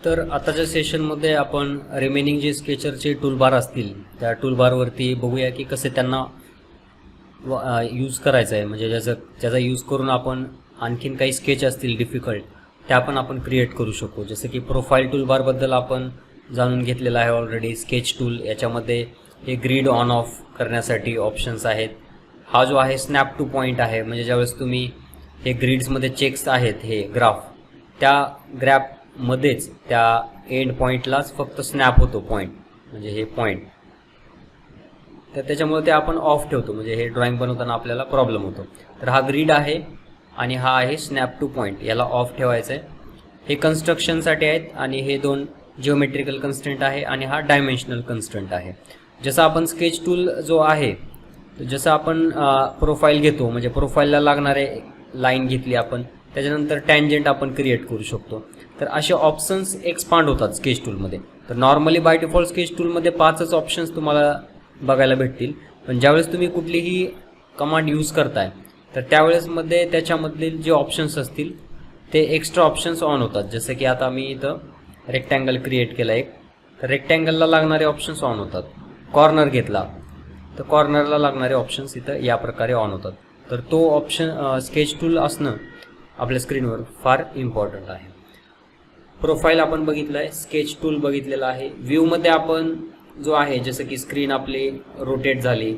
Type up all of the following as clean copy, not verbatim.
तर आताच्या सेशनमध्ये आपण रिमेनिंग जे स्केचरचे टूलबार असतील त्या टूलबारवरती बघूया की कसे त्यांना यूज करायचं आहे, म्हणजे ज्याचा यूज करून आपण आणखीन काही स्केच असतील डिफिकल्ट त्या पण आपण क्रिएट करू शकू. जसं की प्रोफाईल टूलबारबद्दल आपण जाणून घेतलेलं आहे ऑलरेडी. स्केच टूल याच्यामध्ये हे ग्रीड ऑन ऑफ करण्यासाठी ऑप्शन्स आहेत. हा जो आहे स्नॅप टू पॉईंट आहे, म्हणजे ज्यावेळेस तुम्ही हे ग्रीड्समध्ये चेक्स आहेत हे ग्राफ, त्या ग्राफमध्येच त्या एंड पॉईंटलाच फक्त स्नॅप होतो पॉईंट, म्हणजे हे पॉईंट. तर त्याच्यामुळे ते आपण ऑफ ठेवतो, म्हणजे हे ड्रॉइंग बनवताना आपल्याला प्रॉब्लेम होतो. तर हा ग्रीड आहे आणि हा आहे स्नॅप टू पॉईंट, याला ऑफ ठेवायचं आहे. हे कन्स्ट्रक्शनसाठी आहेत आणि हे दोन जिओमेट्रिकल कन्स्टंट आहे आणि हा डायमेन्शनल कन्स्टंट आहे. जसं आपण स्केच टूल जो आहे, जसं आपण प्रोफाईल घेतो, म्हणजे प्रोफाईलला लागणारे लाईन घेतली आपण, त्याच्यानंतर टँजंट आपण क्रिएट करू शकतो. तर असे ऑप्शन्स एक्सपांड होतात स्केच टूलमध्ये. तर नॉर्मली बाय डिफॉल्ट स्केच टूलमध्ये 5च ऑप्शन्स तुम्हाला बघायला भेटतील, पण ज्यावेळेस तुम्ही कुठलीही कमांड यूज करताय तर त्यावेळेसमध्ये त्याच्यामधील जे ऑप्शन्स असतील ते एक्स्ट्रा ऑप्शन्स ऑन होतात. जसं की आता मी इथं रेक्टँगल क्रिएट केला एक, तर रेक्टँगलला लागणारे ऑप्शन्स ऑन होतात. कॉर्नर घेतला तर कॉर्नरला लागणारे ऑप्शन्स इथं या प्रकारे ऑन होतात. तर तो ऑप्शन स्केच टूल असणं आपल्या स्क्रीनवर फार इम्पॉर्टंट आहे. प्रोफाईल आपण बघितलं आहे, स्केच टूल बघितलेलं आहे. व्ह्यूमध्ये आपण जो आहे, जसं की स्क्रीन आपली रोटेट झाली,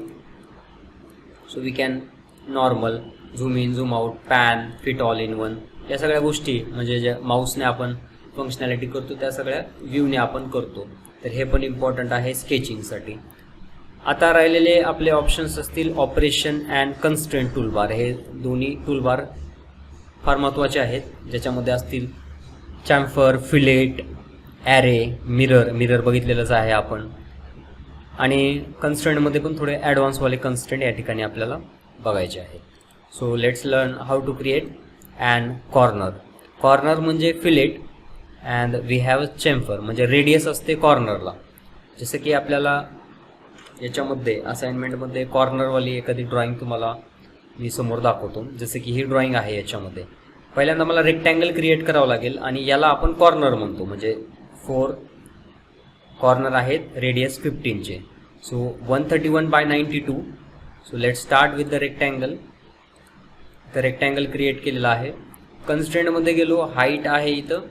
so we can normal zoom in, zoom out, pan, fit all in one, या सगळ्या गोष्टी म्हणजे ज्या माऊसने आपण फंक्शनॅलिटी करतो त्या सगळ्या व्ह्यूने आपण करतो. तर हे पण इम्पॉर्टंट आहे स्केचिंगसाठी. आता राहिलेले आपले ऑप्शन्स असतील ऑपरेशन अँड कन्स्ट्रेंट टूलबार. हे दोन्ही टूलबार फार महत्त्वाचे आहेत, ज्याच्यामध्ये असतील चॅम्फर, फिलेट, ॲरे, मिरर बघितलेलंच आहे आपण, आणि कन्स्ट्रेंटमध्ये पण थोडे ॲडव्हान्सवाले कन्स्ट्रेंट या ठिकाणी आपल्याला बघायचे आहेत. So let's learn how to create and corner. Corner म्हणजे fillet and we have chamfer, म्हणजे रेडियस असते कॉर्नरला. जसं की आपल्याला याच्यामध्ये असाइनमेंटमध्ये कॉर्नरवाली एखादी ड्रॉइंग तुम्हाला मी समोर दाखवतो. जसं की ही ड्रॉइंग आहे, याच्यामध्ये पहिल्यांदा मला रेक्टँगल क्रिएट करावं लागेल आणि याला आपण कॉर्नर म्हणतो, म्हणजे 4 कॉर्नर आहेत रेडियस 15चे. So 131/92. So let start with the rectangle. तर रेक्टँगल क्रिएट केलेला आहे. कन्स्ट्रेंटमध्ये गेलो, हाईट आहे इथं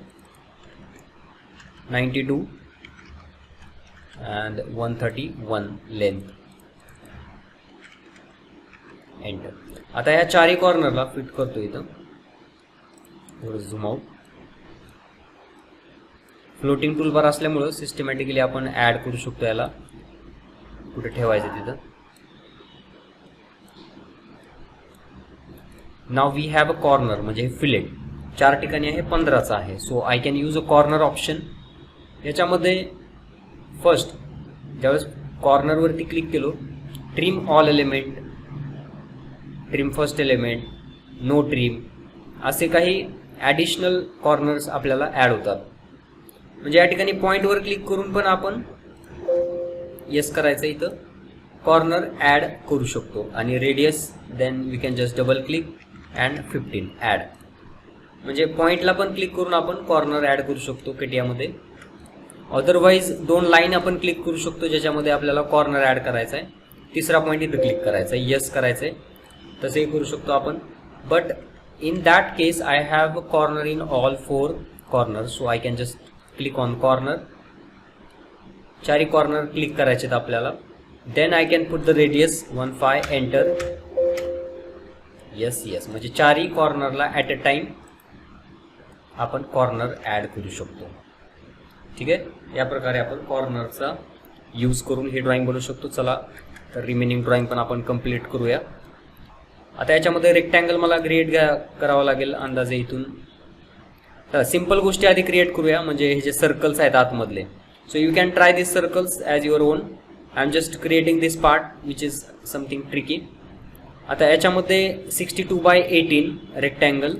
92 अँड 131 लेंथ. एंटर. आता ह्या चारही कॉर्नरला फिट करतो इथं. थोडं झूम आउट. फ्लोटिंग टूलबार असल्यामुळं सिस्टमॅटिकली आपण ॲड करू शकतो याला, कुठे ठेवायचं तिथं. Now we have a corner, म्हणजे फिलेट 4 ठिकाणी आहे, 15चा आहे. So I can use a corner option. याच्यामध्ये फर्स्ट ज्यावेळेस कॉर्नरवरती क्लिक केलो, trim all element, trim first element, no trim, असे काही ॲडिशनल कॉर्नर्स आपल्याला ॲड होतात. म्हणजे या ठिकाणी पॉईंटवर क्लिक करून पण आपण येस करायचं, इथं कॉर्नर ॲड करू शकतो. आणि radius then we can just double click and 15 add. म्हणजे पॉईंटला पण क्लिक करून आपण कॉर्नर ॲड करू शकतो केटीयामध्ये. अदरवाईज 2 लाईन आपण क्लिक करू शकतो ज्याच्यामध्ये आपल्याला कॉर्नर ॲड करायचा आहे. तिसरा पॉईंट इथं क्लिक करायचा आहे, येस करायचं आहे, तसंही करू शकतो आपण. But in that case I have a corner in all 4 corner. So I can just click on corner. 4 corner click करायचे आहेत आपल्याला. Then I can put the radius 15, enter. Yes yes, म्हणजे 4 कॉर्नरला ॲट अ टाइम आपण corner add करू शकतो. ठीक आहे, या प्रकारे आपण कॉर्नरचा यूज करून ही ड्रॉइंग बनवू शकतो. चला तर रिमेनिंग ड्रॉइंग पण आपण कंप्लीट करूया. आता याच्यामध्ये रेक्टँगल मला क्रिएट करावं लागेल अंदाजे इथून. तर सिंपल गोष्टी आधी क्रिएट करूया, म्हणजे हे जे सर्कल्स आहेत आतमधले. So you can try this circles as your own. I am just creating this part which is something tricky. आता याच्यामध्ये 62/18 रेक्टँगल,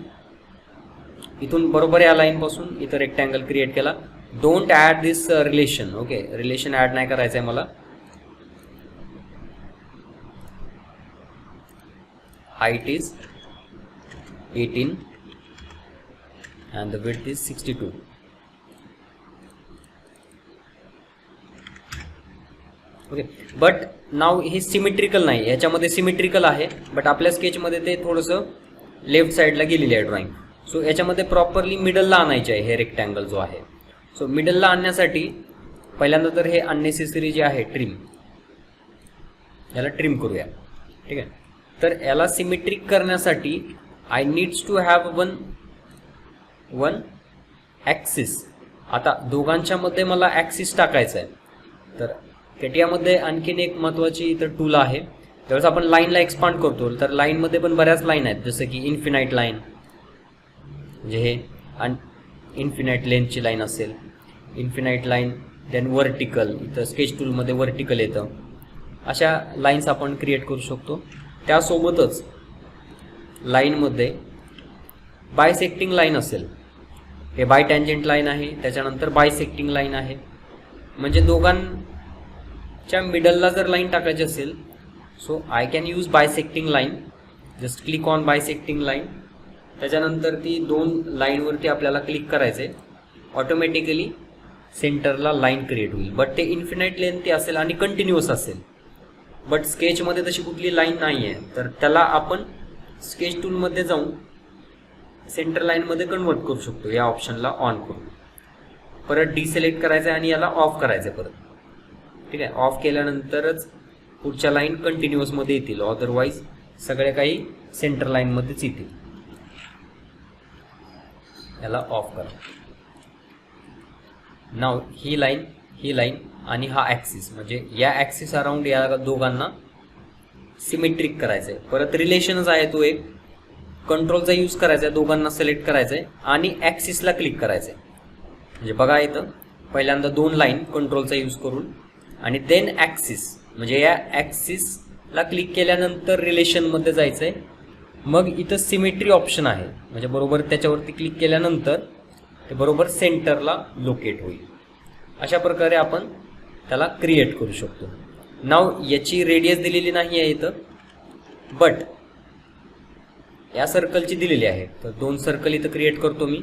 इथून बरोबर या लाईनपासून इथं रेक्टँगल क्रिएट केला. Don't add this relation. Okay, relation add नाही करायचं आहे मला. Height is 18 and the width is 62. Okay. But now हे सिमेट्रिकल नाही, याच्यामध्ये सिमेट्रिकल आहे, बट आपल्या स्केचमध्ये ते थोडंसं लेफ्ट साईडला गेलेली आहे ड्रॉइंग. सो याच्यामध्ये प्रॉपरली मिडलला आणायचे आहे हे रेक्टँगल जो आहे. सो मिडलला आणण्यासाठी पहिल्यांदा तर हे अननेसेसरी जे आहे ट्रिम, याला ट्रिम करूया. ठीक आहे. तर याला सिमेट्रिक करण्यासाठी I needs to have one axis. आता दोघांच्या मध्ये मला ॲक्सिस टाकायचं आहे. तर केटियामध्ये आणखीन एक महत्त्वाची इथं टूल आहे. त्यावेळेस आपण लाईनला एक्सपांड करतो, तर लाईनमध्ये पण बऱ्याच लाईन आहेत, जसं की इन्फिनाईट लाईन, म्हणजे हे इन्फिनाईट लेंथची लाईन असेल, इन्फिनाईट लाईन, देन वर्टिकल, इथं स्केच टूलमध्ये वर्टिकल येतं. अशा लाईन्स आपण क्रिएट करू शकतो. त्यासोबतच लाईनमध्ये बायसेक्टिंग लाईन असेल, हे बाय टँजंट लाईन आहे, त्याच्यानंतर बायसेक्टिंग लाईन आहे. म्हणजे दोघांच्या मिडलला जर लाईन टाकायची असेल, so I can use बायसेक्टिंग line. Just click on बायसेक्टिंग line. त्याच्यानंतर ती दोन लाईनवरती आपल्याला क्लिक करायचं आहे. ऑटोमॅटिकली सेंटरला लाईन क्रिएट होईल. बट ते इन्फिनाईट लेंथी असेल आणि कंटिन्युअस असेल. बट स्केचमध्ये तशी कुठली लाईन नाही आहे, तर त्याला आपण स्केच टूलमध्ये जाऊन सेंटर लाईनमध्ये कन्वर्ट करू शकतो. या ऑप्शनला ऑन करून परत डिसिलेक्ट करायचं आहे आणि याला ऑफ करायचं आहे परत. ठीक आहे. ऑफ केल्यानंतरच पुढच्या लाईन कंटिन्युअसमध्ये येतील, अदरवाईज सगळे काही सेंटर लाईनमध्येच येतील. याला ऑफ करा. नाव ही लाईन आणि हा ॲक्सिस, म्हणजे या ॲक्सिस अराउंड या दोघांना सिमेट्रिक करायचं आहे. परत रिलेशनच आहे तो एक. कंट्रोलचा यूज करायचा आहे, दोघांना सिलेक्ट करायचं आहे आणि ॲक्सिसला क्लिक करायचं आहे. म्हणजे बघा इथं पहिल्यांदा दोन लाईन कंट्रोलचा यूज करून आणि देन ॲक्सिस, म्हणजे या ॲक्सिसला क्लिक केल्यानंतर रिलेशनमध्ये जायचं आहे. मग इथं सिमेट्री ऑप्शन आहे, म्हणजे बरोबर त्याच्यावरती क्लिक केल्यानंतर ते बरोबर सेंटरला लोकेट होईल. अशा प्रकारे आपण त्याला क्रिएट करू शकतो. नाव याची रेडियस दिलेली नाही आहे इथं, बट या सर्कलची दिलेली आहे. तर दोन सर्कल इथं क्रिएट करतो मी.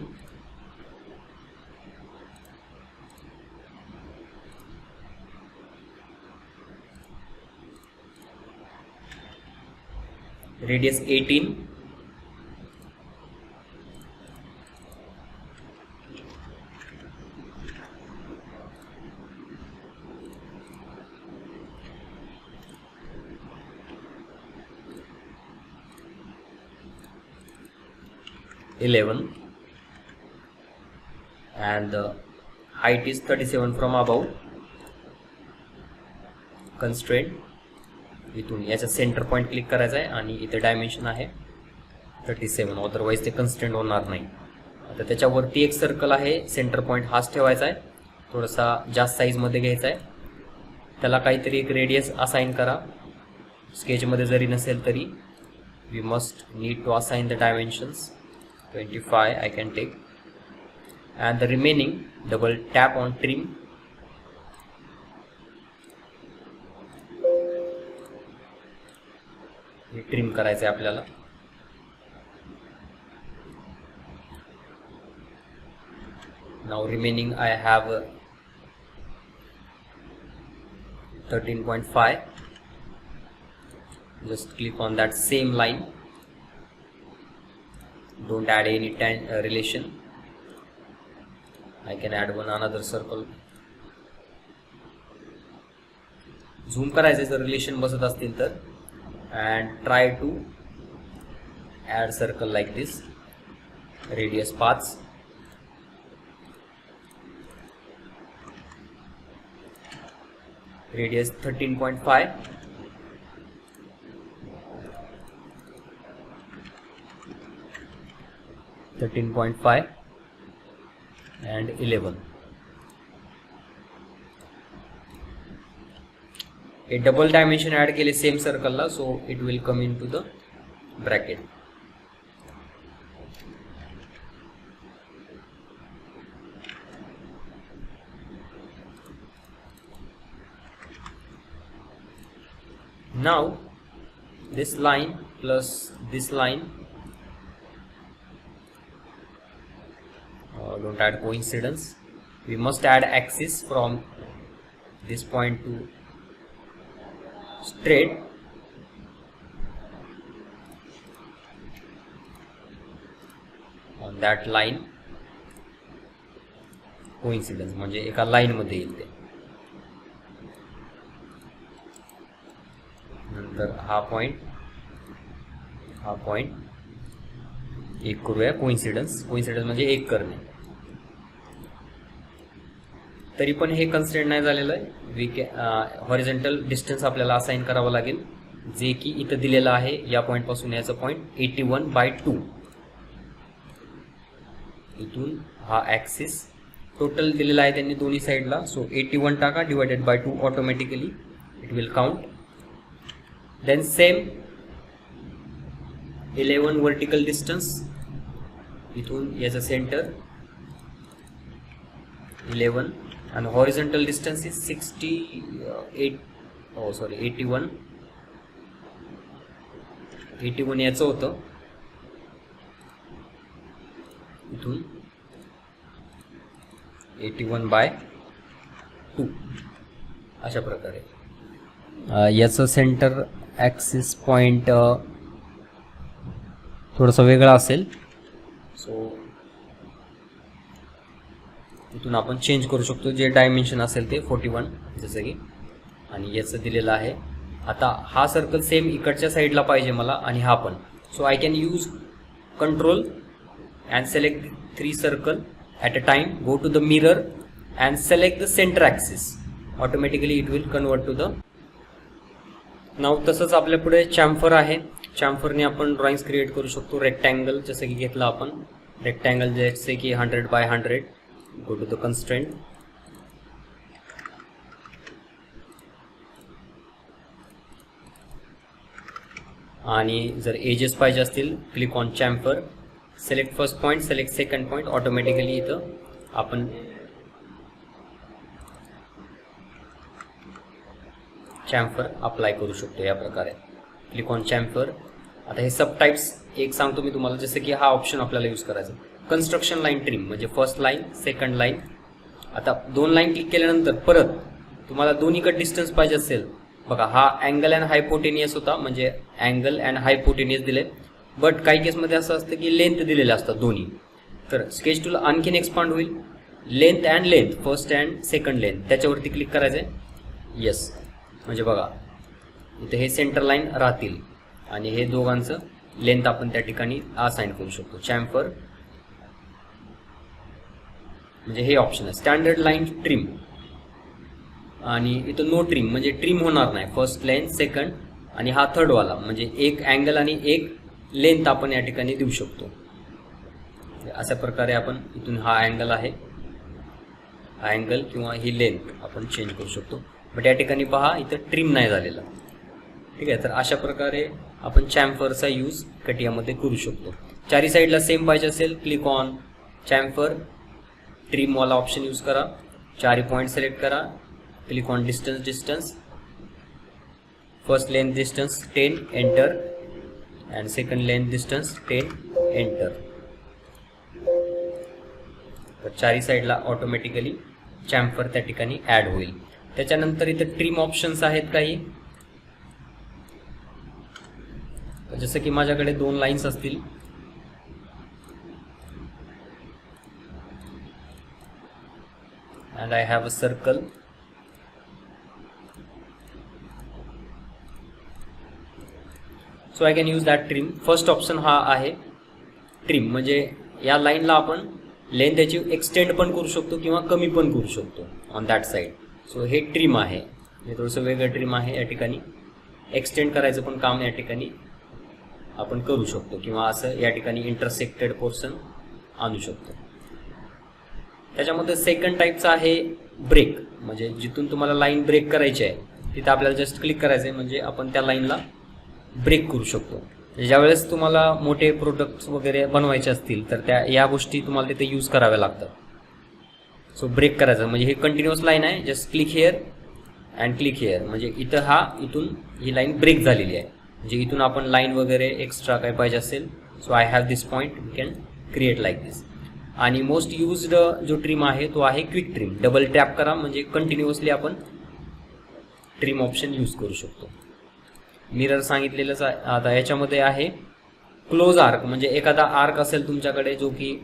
Radius 18, and the height is 37 from above. Constraint इथून याचा सेंटर पॉईंट क्लिक करायचा आहे आणि इथे डायमेन्शन आहे 37, अदरवाईज ते कन्स्ट्रेंट होणार नाही. आता त्याच्यावरती एक सर्कल आहे, सेंटर पॉईंट हाच ठेवायचा आहे, थोडासा जास्त साईजमध्ये घ्यायचा आहे. त्याला काहीतरी एक रेडियस असाइन करा. स्केचमध्ये जरी नसेल तरी we must need to assign the dimensions. 25 I can take, and the remaining double tap on trim. हे ट्रिम करायचं आहे आपल्याला. Now remaining I have 13.5. Just click on that same line. Don't add any relation. I can add another circle. Zoom करायचे जर relation बसत असतील तर, and try to add circle like this. Radius paths. Radius 13.5. and 11. A double dimension add केले same circle ला, so it will come into the bracket. Now this line plus this line, don't add coincidence. We must add axis from this point to straight on that line coincidence म्हणजे एका line मध्ये येईल ते. नंतर हा point एक करूया coincidence म्हणजे एक करणे. तरी पण हे कन्स्ट्रेंट नाही झालेलं आहे. हॉरिझॉन्टल डिस्टन्स आपल्याला असाइन करावं लागेल, जे की इथं दिलेलं आहे. या पॉइंट पासून याचं पॉइंट 81/2. इथून हा ॲक्सिस टोटल दिलेला आहे त्यांनी दोन्ही साईडला. सो 81 टाका divided by 2 automatically it will count. Then same 11 vertical distance, इथून याचं सेंटर 11 आणि हॉरिझॉन्टल डिस्टन्स इज 81 याचं होतं. इथून 81/2 अशा प्रकारे. याचं सेंटर ॲक्सिस पॉइंट थोडंसं वेगळं असेल. सो इथून आपण चेंज करू शकतो, जे डायमेन्शन असेल ते 41 जसं की, आणि याचं दिलेलं आहे. आता हा सर्कल सेम इकडच्या साईडला पाहिजे मला आणि हा पण. So I can use control and select 3 circle at a time, go to the mirror and select the centre axis. Automatically it will convert to the. Now तसंच आपल्या पुढे चॅम्फर आहे. चॅम्फरने आपण ड्रॉइंग्स क्रिएट करू शकतो. रेक्टँगल जसं की घेतलं आपण, रेक्टँगल जसे की 100x100. Go to the constraint, आणि जर एजेस पाहिजे असतील click on chamfer, select first point, select second point. Automatically इथं आपण चॅम्फर अप्लाय करू शकतो या प्रकारे. Click on chamfer. आता हे सब टाइप्स एक सांगतो मी तुम्हाला, जसं की हा ऑप्शन आपल्याला यूज करायचा. कन्स्ट्रक्शन लाईन ट्रिम म्हणजे फर्स्ट लाईन, सेकंड लाईन. आता 2 लाईन क्लिक केल्यानंतर परत तुम्हाला दोन्हीकडे डिस्टन्स पाहिजे असेल, बघा हा अँगल अँड हायपोटेनियस होता, म्हणजे अँगल अँड हायपोटेनियस दिले. बट काही केसमध्ये असं असतं की लेंथ दिलेले असतात दोन्ही. तर स्केच टूल आणखीन एक्सपांड होईल. Length and length, first and second length, त्याच्यावरती क्लिक करायचं आहे. येस, म्हणजे बघा इथे हे सेंटर लाईन राहतील आणि हे दोघांचं लेंथ आपण त्या ठिकाणी असाइन करू शकतो. चॅम्फर म्हणजे हे ऑप्शन आहे. स्टँडर्ड लाईन ट्रिम, आणि इथं नो ट्रिम म्हणजे ट्रिम होणार नाही. फर्स्ट लाईन, सेकंड, आणि हा थर्ड वाला म्हणजे एक अँगल आणि एक लेंथ आपण या ठिकाणी देऊ शकतो. अशा प्रकारे आपण इथून हा अँगल आहे, हा अँगल किंवा ही लेंथ आपण चेंज करू शकतो. बट या ठिकाणी पहा इथं ट्रिम नाही झालेला. ठीक आहे, तर अशा प्रकारे आपण चॅम्फरचा यूज कटियामध्ये करू शकतो. चारी साईडला सेम पाहिजे असेल, क्लिक ऑन चॅम्फर, ट्रिमवाला ऑप्शन यूज करा. 4 पॉईंट सिलेक्ट करा, click on distance, first length distance 10, enter, and second length distance 10, enter. तर चारी साईडला ऑटोमॅटिकली चॅम्फर त्या ठिकाणी ॲड होईल. त्याच्यानंतर इथे ट्रिम ऑप्शन्स आहेत काही, जसं की माझ्याकडे 2 लाईन्स असतील, and I have a circle. So I can use that trim. First option हा आहे ट्रिम, म्हणजे या लाईनला आपण लेंथ याची एक्सटेंड पण करू शकतो किंवा कमी पण करू शकतो ऑन दॅट साईड. सो हे ट्रिम आहे, हे थोडंसं वेगळं ट्रिम आहे. या ठिकाणी एक्सटेंड करायचं पण काम या ठिकाणी आपण करू शकतो, किंवा असं या ठिकाणी इंटरसेक्टेड पोर्शन आणू शकतो. त्याच्यामध्ये सेकंड टाईपचा आहे ब्रेक, म्हणजे जिथून तुम्हाला लाईन ब्रेक करायची आहे तिथं आपल्याला जस्ट क्लिक करायचं आहे, म्हणजे आपण त्या लाईनला ब्रेक करू शकतो. ज्यावेळेस तुम्हाला मोठे प्रोडक्ट्स वगैरे बनवायचे असतील तर त्या या गोष्टी तुम्हाला तिथे यूज कराव्या लागतात. सो ब्रेक करायचं म्हणजे हे कंटिन्युअस लाईन आहे, just click here and click here, म्हणजे इथं इथून ही लाईन ब्रेक झालेली आहे. म्हणजे इथून आपण लाईन वगैरे एक्स्ट्रा काय पाहिजे असेल, so I have this point, we can create like this. आणि मोस्ट यूज्ड जो ट्रिम आहे तो आहे क्विक ट्रिम. डबल टॅप करा म्हणजे कंटिन्युअसली आपण ट्रिम ऑप्शन यूज करू शकतो. मिरर सांगितलेलंच आहे. आता याच्यामध्ये आहे क्लोज आर्क, म्हणजे एखादा आर्क असेल तुमच्याकडे जो की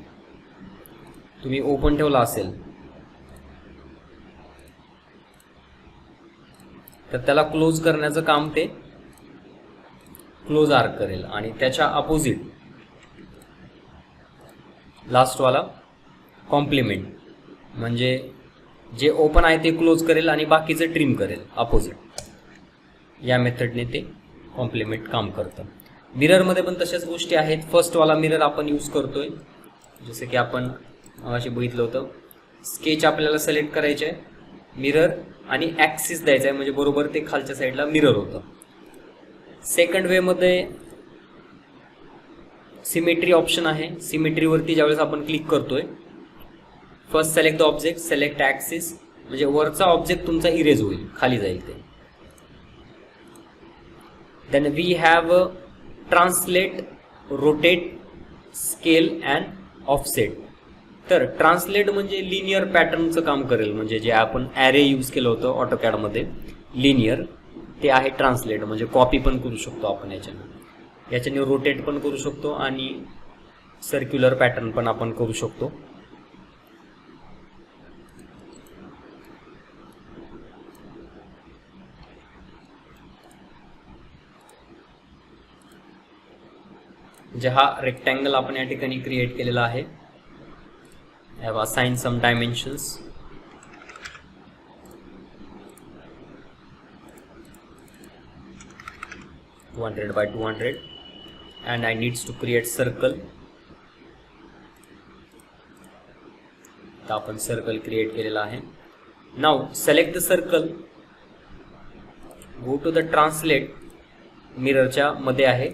तुम्ही ओपन ठेवला असेल तर त्याला क्लोज करण्याचं काम ते क्लोज आर्क करेल. आणि त्याच्या अपोजिट लास्टवाला कॉम्प्लिमेंट, म्हणजे जे ओपन आहे ते क्लोज करेल आणि बाकीचं ट्रिम करेल अपोजिट. या मेथडने ते कॉम्प्लिमेंट काम करतं. मिररमध्ये पण तशाच गोष्टी आहेत. फर्स्टवाला मिरर आपण यूज करतोय, जसं की आपण अशी बघितलं होतं. स्केच आपल्याला सिलेक्ट करायचे आहे, मिरर आणि ॲक्सिस द्यायचा आहे, म्हणजे बरोबर ते खालच्या साईडला मिरर होतं. सेकंड वेमध्ये सिमेट्री ऑप्शन आहे. सिमेट्रीवरती ज्यावेळेस आपण क्लिक करतोय, first select the object, select axis, म्हणजे वरचा ऑब्जेक्ट तुमचा इरेज होईल, खाली जाईल ते. Then we have translate, rotate, scale and offset. तर ट्रान्सलेट म्हणजे लिनियर पॅटर्नचं काम करेल, म्हणजे जे आपण ॲरे यूज केलं होतं ऑटोकॅडमध्ये लिनियर, ते आहे ट्रान्सलेट. म्हणजे कॉपी पण करू शकतो आपण याच्याने रोटेट पण करू शकतो आणि सर्क्युलर पॅटर्न पण आपण करू शकतो. म्हणजे हा रेक्टँगल आपण या ठिकाणी क्रिएट केलेला आहे. I have assigned some dimensions. (200 by 200) and I needs to create circle. तर आपण सर्कल क्रिएट केलेला आहे. Now select the circle. Go to the translate. मिररच्या मध्ये आहे.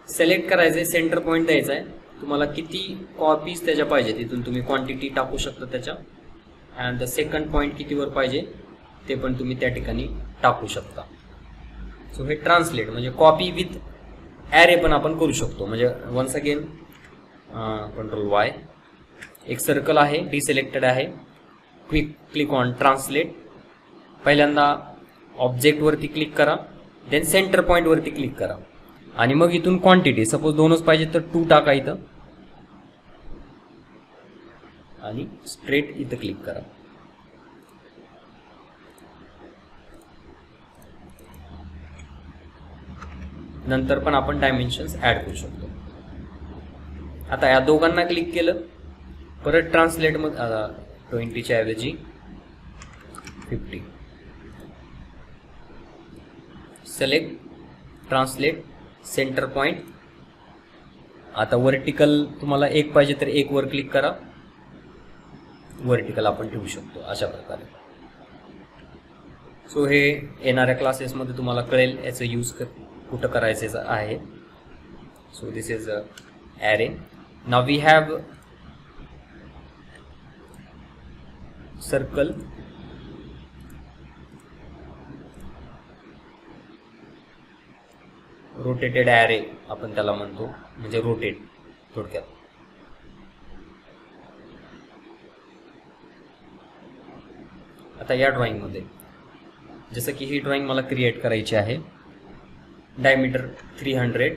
सिलेक्ट करायचं आहे, सेंटर पॉईंट द्यायचा आहे. तुम्हाला किती कॉपीज त्याच्या पाहिजे तिथून तुम्ही क्वांटिटी टाकू शकता त्याच्या. अँड द सेकंड पॉईंट कितीवर पाहिजे ते पण तुम्ही त्या ठिकाणी टाकू शकता. सो हे ट्रान्सलेट म्हणजे कॉपी विथ ॲरे पण आपण करू शकतो. म्हणजे वन्स अगेन कंट्रोल वाय, एक सर्कल आहे, डिसिलेक्टेड आहे, क्लिक ऑन ट्रान्सलेट. पहिल्यांदा ऑब्जेक्टवरती क्लिक करा, देन सेंटर पॉईंटवरती क्लिक करा आणि मग इथून क्वांटिटी, सपोज 2च पाहिजे तर 2 टाका इथं आणि स्ट्रेट इथं क्लिक करा. नंतर पण आपण डायमेन्शन्स ऍड करू शकतो. आता या दोघांना क्लिक केलं, परत ट्रान्सलेट मध्ये 20च्या ऐवजी 50. Select, translate, centre point. आता वर्टिकल तुम्हाला एक पाहिजे तर एक वर क्लिक करा, वर्टिकल आपण ठेवू शकतो अशा प्रकारे. सो हे येणाऱ्या क्लासेसमध्ये तुम्हाला कळेल याचं यूज कुठं करायचं आहे. So this is a array. Now we have circle, rotated array आपण त्याला म्हणतो, म्हणजे रोटेट थोडक्यात. आता या ड्रॉइंगमध्ये जसं की ही ड्रॉइंग मला क्रिएट करायची आहे. डायमीटर 300,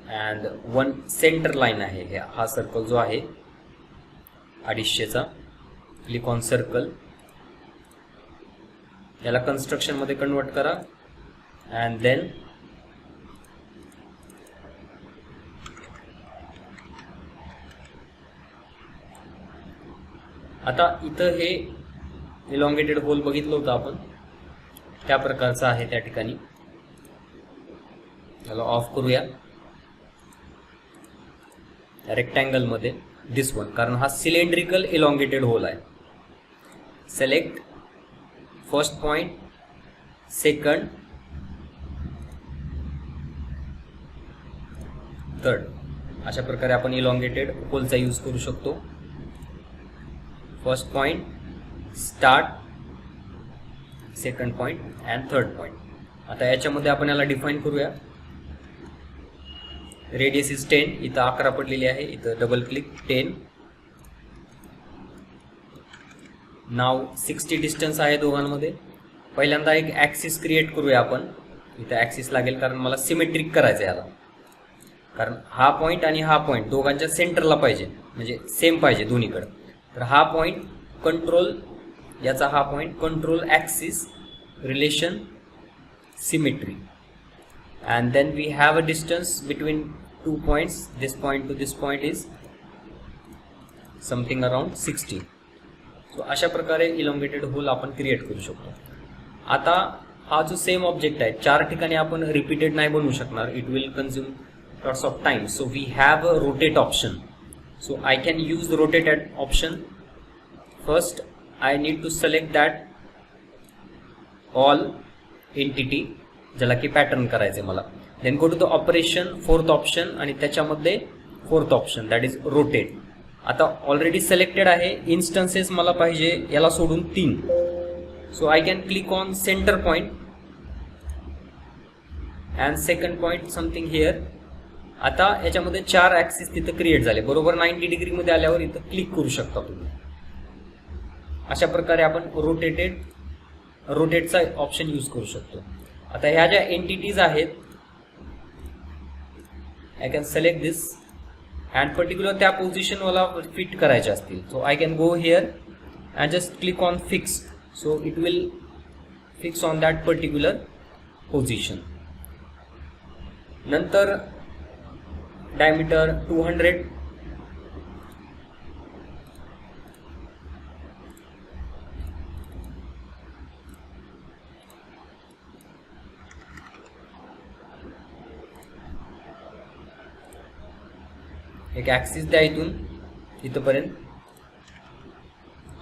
अँड 1 सेंटर लाईन आहे. हा सर्कल जो आहे 250चा. क्लिक ऑन सर्कल, याला कन्स्ट्रक्शन मध्ये कन्वर्ट करा अँड देन आता इथं हे इलॉंगेटेड होल बघितलं होतं आपण, त्या प्रकारचं आहे त्या ठिकाणी. त्याला ऑफ करूया रेक्टँगल मध्ये दिस वन, कारण हा सिलेंड्रिकल इलॉंगेटेड होल आहे. Select first point, second, third. अशा प्रकारे आपण इलॉंगेटेड होलचा यूज करू शकतो. First point, start, second point and third point. आता याच्यामध्ये आपण याला डिफाईन करूया. रेडियस इज 10, इथं 11 पडलेली आहे, इथं डबल क्लिक 10. नाव 60 डिस्टन्स आहे दोघांमध्ये. पहिल्यांदा एक ॲक्सिस क्रिएट करूया आपण. इथं ॲक्सिस लागेल कारण मला सिमेट्रिक करायचं आहे याला, कारण हा पॉईंट आणि हा पॉईंट दोघांच्या सेंटरला पाहिजे, म्हणजे सेम पाहिजे दोन्हीकडं. तर हा पॉईंट कंट्रोल, याचा हा point control axis relation symmetry. and then we have a distance between 2 points. This point to this point is something around 60. so अशा प्रकारे इलॉंगेटेड होल आपण क्रिएट करू शकतो. आता हा जो सेम ऑब्जेक्ट आहे 4 ठिकाणी आपण रिपीटेड नाही बनवू शकणार, it will consume lots of time. So we have a rotate option. So I can use rotate option. First I need to select that all entity, ज्याला की पॅटर्न करायचे मला. Then go to the operation, fourth option, आणि त्याच्यामध्ये fourth option that is rotate. आता already selected आहे, instances मला पाहिजे याला सोडून 3. So I can click on centre point and second point something here. आता याच्यामध्ये 4 ॲक्सिस तिथं क्रिएट झाले, बरोबर 90 डिग्रीमध्ये आल्यावर इथं क्लिक करू शकता तुम्ही. अशा प्रकारे आपण रोटेटचा ऑप्शन यूज करू शकतो. आता ह्या ज्या एंटिटीज आहेत, I can select this and particular त्या पोझिशन मला फिट करायचे असतील. So I can go here and just click on fix. So it will fix on that particular position. नंतर डायमीटर 200, एक ॲक्सिस द्या इथून इथपर्यंत.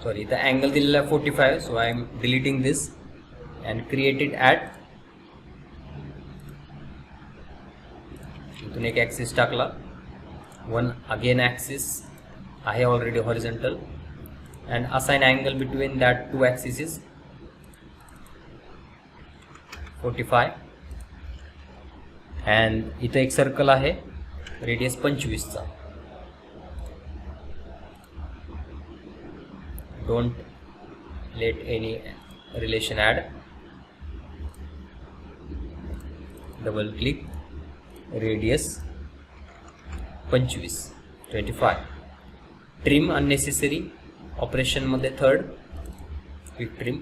सॉरी, इथं अँगल दिलेला आहे 45. So I am deleting this and created at. इथून एक ॲक्सिस टाकला, वन अगेन ॲक्सिस आहे already horizontal, and assign angle between that 2 axes 45. And इथं एक सर्कल आहे, रेडियस 25चा. don't let any relation add. double click, radius 25. trim unnecessary operation मध्ये third quick trim.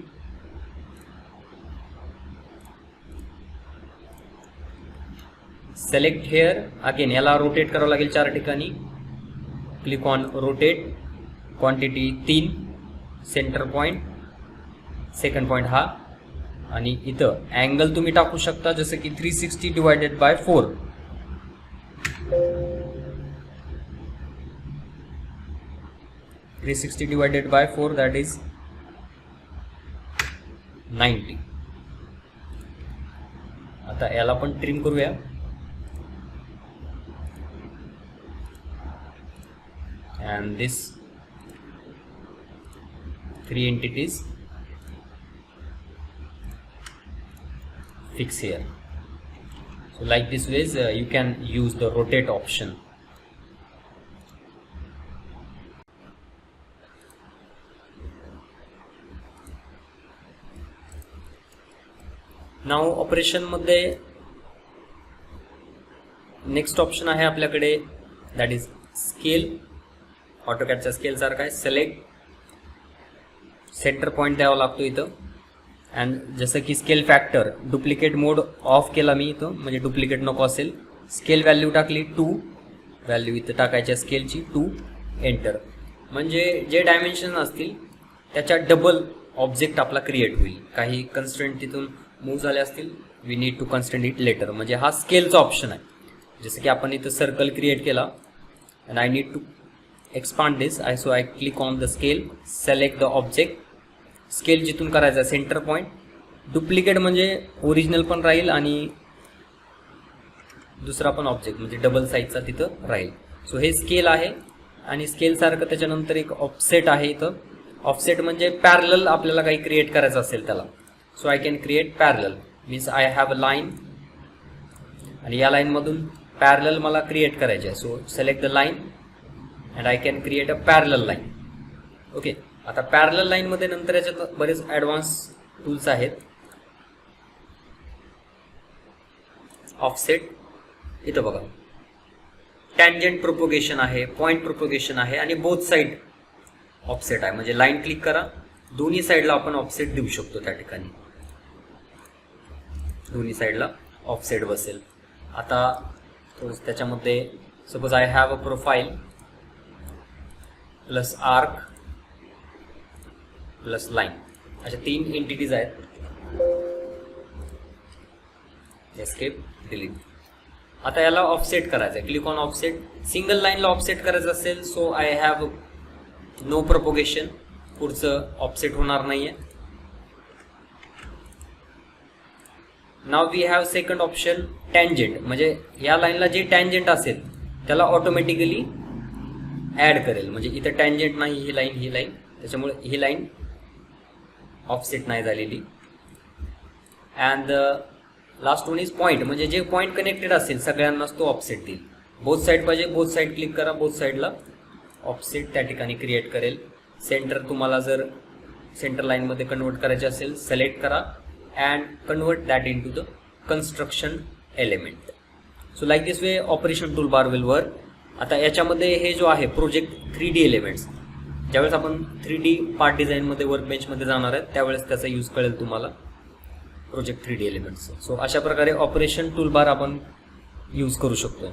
select here again, याला rotate करावं लागेल 4 ठिकाणी. Click on rotate, quantity 3, centre point, second point हा, आणि इथं अँगल तुम्ही टाकू शकता जसं की 360 divided by 4. Divided by 4 that is 90. आता याला पण ट्रिम करूया. and this 3 entities fix here. So like this ways you can use the rotate option. now operation मध्ये नेक्स्ट ऑप्शन आहे आपल्याकडे, दॅट इज स्केल. ऑटोकॅडचा स्केल सारखा आहे. सिलेक्ट, सेंटर पॉईंट द्यावा लागतो इथं. अँड जसं की scale factor duplicate mode of केला मी इथं, म्हणजे डुप्लिकेट नको असेल. स्केल व्हॅल्यू टाकली 2, व्हॅल्यू इथं टाकायच्या स्केलची 2, एंटर. म्हणजे जे डायमेन्शन असतील त्याच्या डबल ऑब्जेक्ट आपला क्रिएट होईल. काही कन्स्ट्रेंट तिथून मूव्ह झाले असतील, we need to constraint it later. म्हणजे हा स्केलचा ऑप्शन आहे. जसं की आपण इथं सर्कल क्रिएट केला and I need to expand this. So I click on the scale, select the object. Scale जिथून करायचा सेंटर पॉइंट, डुप्लिकेट म्हणजे ओरिजिनल पण राहील आणि दुसरा पण ऑब्जेक्ट म्हणजे डबल साईजचा तिथं राहील. सो हे स्केल आहे आणि स्केल सारखं त्याच्यानंतर एक ऑफसेट आहे इथं. ऑफसेट म्हणजे पॅरलल आपल्याला काही क्रिएट करायचं असेल त्याला. So I can create parallel means I have a line आणि या लाईनमधून पॅरलल मला क्रिएट करायचे आहे. So select the line and I can create a parallel line. Okay, आता पॅरलल लाईनमध्ये नंतर याच्यात बरेच ॲडव्हान्स टूल्स आहेत. ऑफसेट, इथं बघा टँजंट प्रोपोगेशन आहे, पॉईंट प्रोपोगेशन आहे आणि बोथ साईड ऑफसेट आहे. म्हणजे लाईन क्लिक करा, दोन्ही साईडला आपण ऑफसेट देऊ शकतो. त्या ठिकाणी दोन्ही साईडला ऑफसेट बसेल. आता त्याच्यामध्ये suppose I have a profile plus arc plus line, अशा 3 एंटिटीज आहेत. Escape, delete. आता याला ऑफसेट करायचं आहे. Click on offset. सिंगल लाईनला ऑफसेट करायचं असेल so I have no propagation, पुढचं ऑफसेट होणार नाहीये. Now we have second option tangent, म्हणजे या लाईनला जे टँजंट असेल त्याला ऑटोमॅटिकली ॲड करेल. म्हणजे इथं टँजंट नाही, ही लाईन, त्याच्यामुळे ही लाईन ऑफसेट नाही झालेली. And last one is point, म्हणजे जे पॉईंट कनेक्टेड असेल सगळ्यांनाच तो ऑफसेट देईल. बोथ साईड पाहिजे, बोथ साईड क्लिक करा, बोथ साईडला ऑफसेट त्या ठिकाणी क्रिएट करेल. सेंटर तुम्हाला जर सेंटर लाईनमध्ये कन्वर्ट करायचे असेल सिलेक्ट करा and convert that into the construction element. So like this way operation tool bar will work. आता याच्यामध्ये हे जो आहे प्रोजेक्ट 3D एलिमेंट्स, ज्यावेळेस आपण 3D पार्ट डिझाईनमध्ये वर्कबेंचमध्ये जाणार आहेत त्यावेळेस त्याचा यूज कळेल तुम्हाला, प्रोजेक्ट 3D एलिमेंट्स. सो अशा प्रकारे ऑपरेशन टूल बार आपण यूज करू शकतो.